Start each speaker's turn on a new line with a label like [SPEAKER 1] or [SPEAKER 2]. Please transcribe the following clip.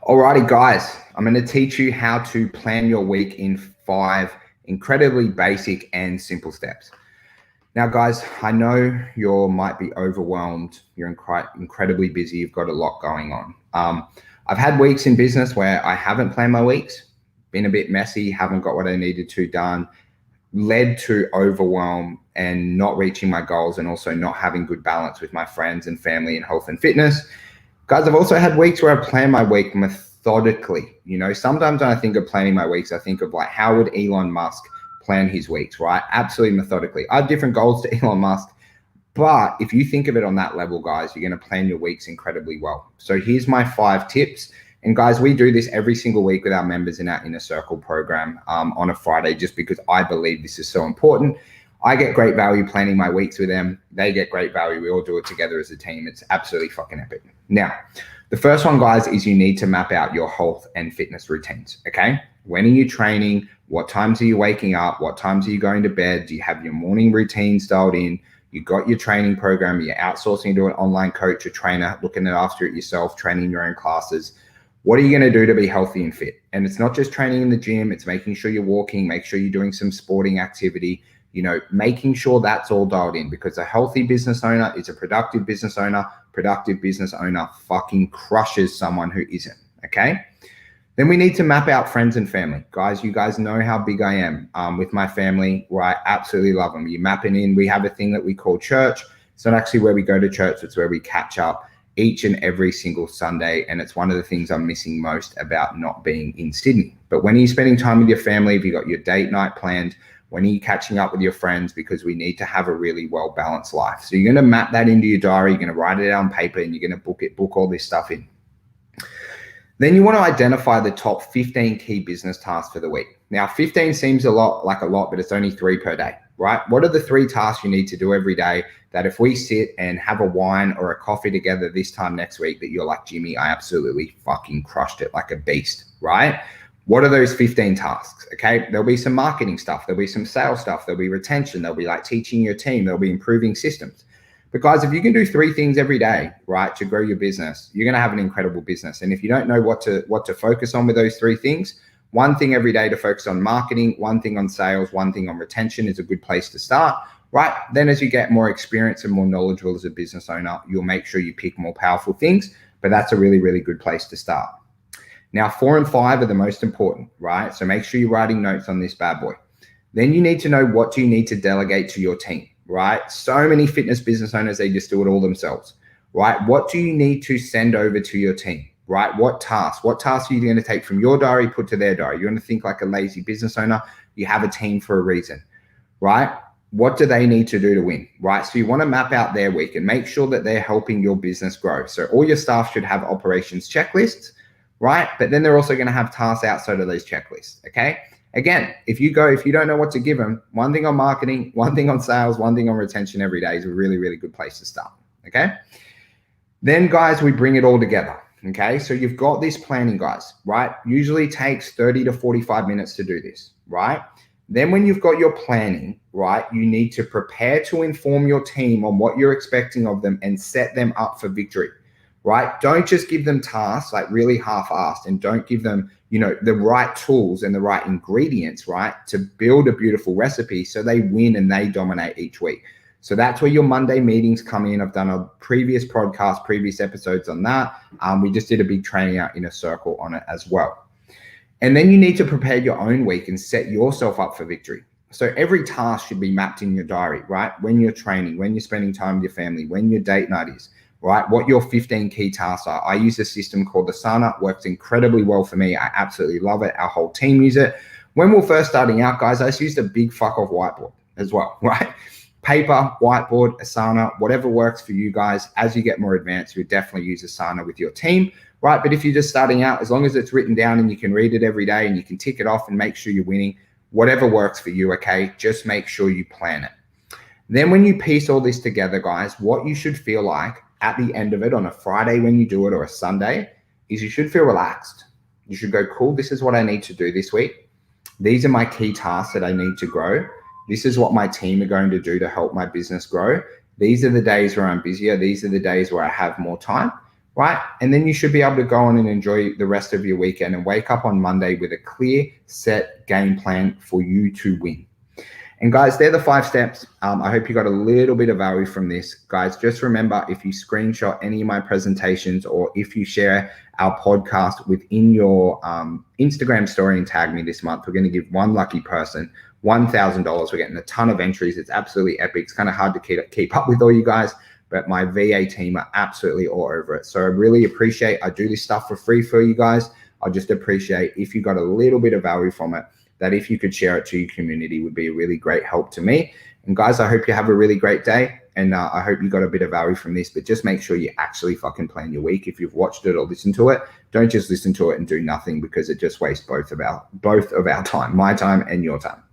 [SPEAKER 1] Alrighty, guys, I'm going to teach you how to plan your week in 5 incredibly basic and simple steps. Now, guys, I know you might be overwhelmed. You're incredibly busy. You've got a lot going on. I've had weeks in business where I haven't planned my weeks, been a bit messy, haven't got what I needed to done, led to overwhelm and not reaching my goals, and also not having good balance with my friends and family and health and fitness. Guys, I've also had weeks where I plan my week methodically. Sometimes when I think of planning my weeks, I think of like, how would Elon Musk plan his weeks, right? Absolutely methodically. I have different goals to Elon Musk, but if you think of it on that level, guys, you're going to plan your weeks incredibly well. So here's my 5 tips. And guys, we do this every single week with our members in our Inner Circle program on a Friday, just because I believe this is so important. I get great value planning my weeks with them. They get great value. We all do it together as a team. It's absolutely fucking epic. Now, the first one, guys, is you need to map out your health and fitness routines, okay? When are you training? What times are you waking up? What times are you going to bed? Do you have your morning routines dialed in? You got your training program. You're outsourcing to an online coach or trainer, looking after it yourself, training your own classes. What are you going to do to be healthy and fit? And it's not just training in the gym. It's making sure you're walking, make sure you're doing some sporting activity, making sure that's all dialed in, because a healthy business owner is a productive business owner. Productive business owner fucking crushes someone who isn't, okay? Then we need to map out friends and family. Guys, you guys know how big I am with my family, where I absolutely love them. You map it in. We have a thing that we call church. It's not actually where we go to church. It's where we catch up each and every single Sunday. And it's one of the things I'm missing most about not being in Sydney. But when are you spending time with your family? Have you got your date night planned? When are you catching up with your friends? Because we need to have a really well-balanced life. So you're going to map that into your diary. You're going to write it out on paper, and you're going to book all this stuff in. Then you want to identify the top 15 key business tasks for the week. Now, 15 seems like a lot, but it's only 3 per day, right? What are the 3 tasks you need to do every day that if we sit and have a wine or a coffee together this time next week, that you're like, Jimmy, I absolutely fucking crushed it like a beast, right? What are those 15 tasks? Okay, there'll be some marketing stuff. There'll be some sales stuff. There'll be retention. There'll be like teaching your team. There'll be improving systems. But guys, if you can do 3 things every day, right, to grow your business, you're going to have an incredible business. And if you don't know what to focus on with those 3 things, 1 thing every day to focus on marketing, 1 thing on sales, 1 thing on retention is a good place to start, right? Then as you get more experience and more knowledgeable as a business owner, you'll make sure you pick more powerful things. But that's a really, really good place to start. Now, 4 and 5 are the most important, right? So make sure you're writing notes on this bad boy. Then you need to know, what do you need to delegate to your team, right? So many fitness business owners, they just do it all themselves, right? What do you need to send over to your team, right? What tasks are you going to take from your diary, put to their diary? You want to think like a lazy business owner. You have a team for a reason, right? What do they need to do to win, right? So you want to map out their week and make sure that they're helping your business grow. So all your staff should have operations checklists, right? But then they're also going to have tasks outside of those checklists, okay? Again, if you don't know what to give them, 1 thing on marketing, 1 thing on sales, 1 thing on retention every day is a really, really good place to start, okay? Then, guys, we bring it all together, okay? So you've got this planning, guys, right? Usually takes 30 to 45 minutes to do this, right? Then when you've got your planning, right, you need to prepare to inform your team on what you're expecting of them and set them up for victory. Right? Don't just give them tasks like really half-assed, and don't give them, the right tools and the right ingredients, right, to build a beautiful recipe so they win and they dominate each week. So that's where your Monday meetings come in. I've done a previous podcast, previous episodes on that. We just did a big training out in a circle on it as well. And then you need to prepare your own week and set yourself up for victory. So every task should be mapped in your diary, right? When you're training, when you're spending time with your family, when your date night is, right? What your 15 key tasks are. I use a system called the Asana. Works incredibly well for me. I absolutely love it. Our whole team use it. When we were first starting out, guys, I just used a big fuck off whiteboard as well, right? Paper, whiteboard, Asana, whatever works for you guys. As you get more advanced, you would definitely use Asana with your team, right? But if you're just starting out, as long as it's written down and you can read it every day and you can tick it off and make sure you're winning, whatever works for you, okay? Just make sure you plan it. Then when you piece all this together, guys, what you should feel like at the end of it on a Friday when you do it, or a Sunday, is you should feel relaxed. You should go, cool, this is what I need to do this week. These are my key tasks that I need to grow. This is what my team are going to do to help my business grow. These are the days where I'm busier. These are the days where I have more time. right? And then you should be able to go on and enjoy the rest of your weekend and wake up on Monday with a clear set game plan for you to win. And guys, they're the 5 steps. I hope you got a little bit of value from this. Guys, just remember, if you screenshot any of my presentations or if you share our podcast within your Instagram story and tag me this month, we're going to give one lucky person $1,000. We're getting a ton of entries. It's absolutely epic. It's kind of hard to keep up with all you guys, but my VA team are absolutely all over it. So I really appreciate, I do this stuff for free for you guys. I just appreciate if you got a little bit of value from it, that if you could share it to your community would be a really great help to me. And guys, I hope you have a really great day. And I hope you got a bit of value from this, but just make sure you actually fucking plan your week. If you've watched it or listened to it, don't just listen to it and do nothing, because it just wastes both of our time, my time and your time.